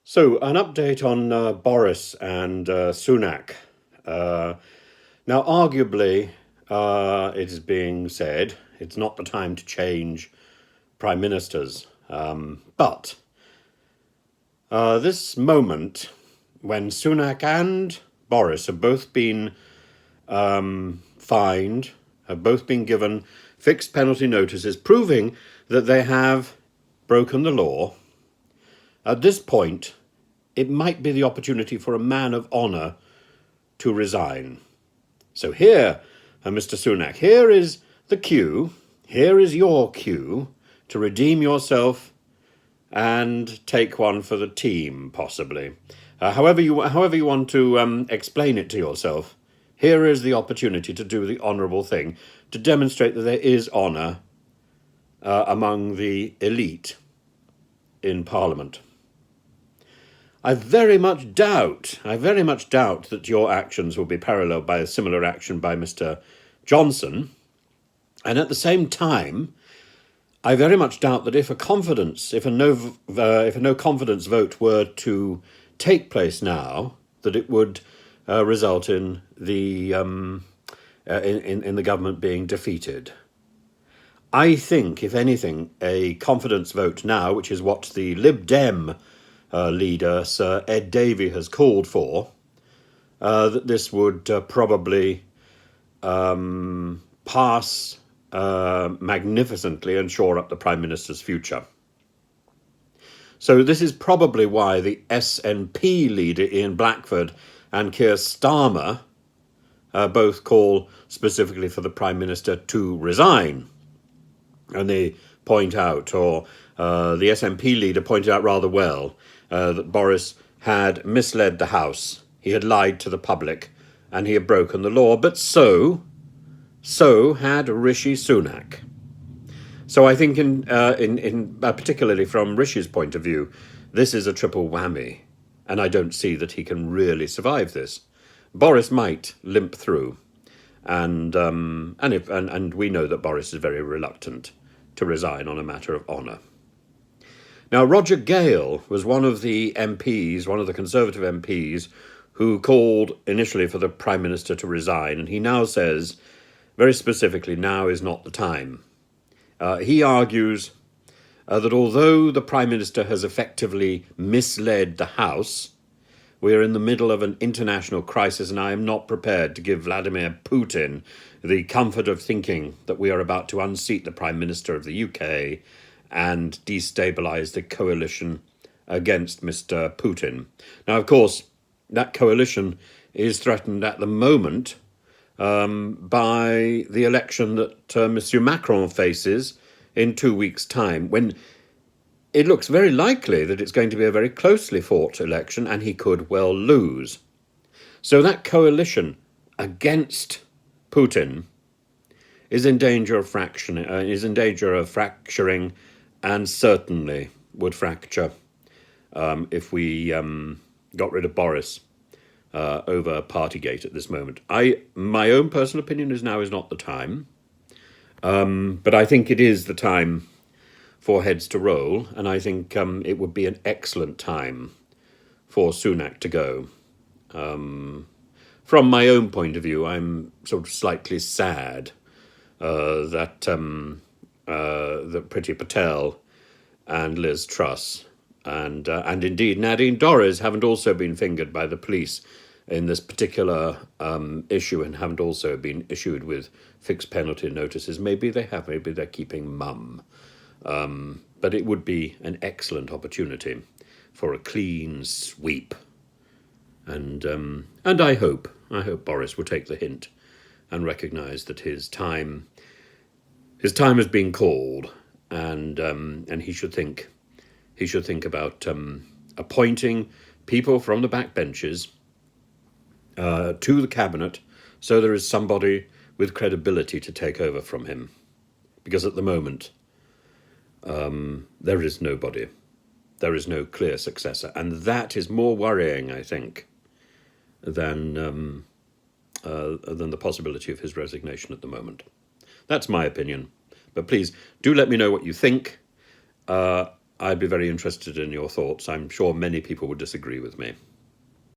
So, an update on Boris and Sunak. Uh, Now, arguably, it is being said it's not the time to change prime ministers. But this moment, when Sunak and Boris have both been fined, have both been given fixed penalty notices, proving that they have broken the law, at this point, it might be the opportunity for a man of honour to resign. So here, Mr. Sunak, here is the cue, here is your cue to redeem yourself and take one for the team, possibly. However you want to explain it to yourself, here is the opportunity to do the honourable thing, to demonstrate that there is honour among the elite in Parliament. I very much doubt that your actions will be paralleled by a similar action by Mr. Johnson. And at the same time, I very much doubt that if a no confidence vote were to take place now, that it would result in the government being defeated. I think, if anything, a confidence vote now, which is what the Lib Dem leader, Sir Ed Davey, has called for, that this would probably pass magnificently and shore up the Prime Minister's future. So this is probably why the SNP leader, Ian Blackford, and Keir Starmer both call specifically for the Prime Minister to resign. And they point out, or the SNP leader pointed out rather well, that Boris had misled the House. He had lied to the public and he had broken the law, but so had Rishi Sunak. So I think in particularly from Rishi's point of view, this is a triple whammy, and I don't see that he can really survive this. Boris might limp through, and we know that Boris is very reluctant to resign on a matter of honour. Now, Roger Gale was one of the MPs, one of the Conservative MPs, who called initially for the Prime Minister to resign, and he now says, very specifically, now is not the time. He argues that although the Prime Minister has effectively misled the House, we are in the middle of an international crisis, and I am not prepared to give Vladimir Putin the comfort of thinking that we are about to unseat the Prime Minister of the UK and destabilise the coalition against Mr. Putin. Now, of course, that coalition is threatened at the moment by the election that Monsieur Macron faces in 2 weeks' time, when it looks very likely that it's going to be a very closely fought election and he could well lose. So that coalition against Putin is in danger of fracturing, and certainly would fracture if we got rid of Boris over Partygate at this moment. My own personal opinion is now is not the time, but I think it is the time for heads to roll, and I think it would be an excellent time for Sunak to go. From my own point of view, I'm sort of slightly sad that Priti Patel and Liz Truss and indeed Nadine Dorries haven't also been fingered by the police in this particular issue and haven't also been issued with fixed penalty notices. Maybe they have, maybe they're keeping mum. But it would be an excellent opportunity for a clean sweep. And I hope Boris will take the hint and recognise that his time has been called, and he should think about appointing people from the backbenches to the cabinet, so there is somebody with credibility to take over from him, because at the moment there is nobody. There is no clear successor, and that is more worrying, I think, than the possibility of his resignation at the moment. That's my opinion. But please do let me know what you think. I'd be very interested in your thoughts. I'm sure many people would disagree with me.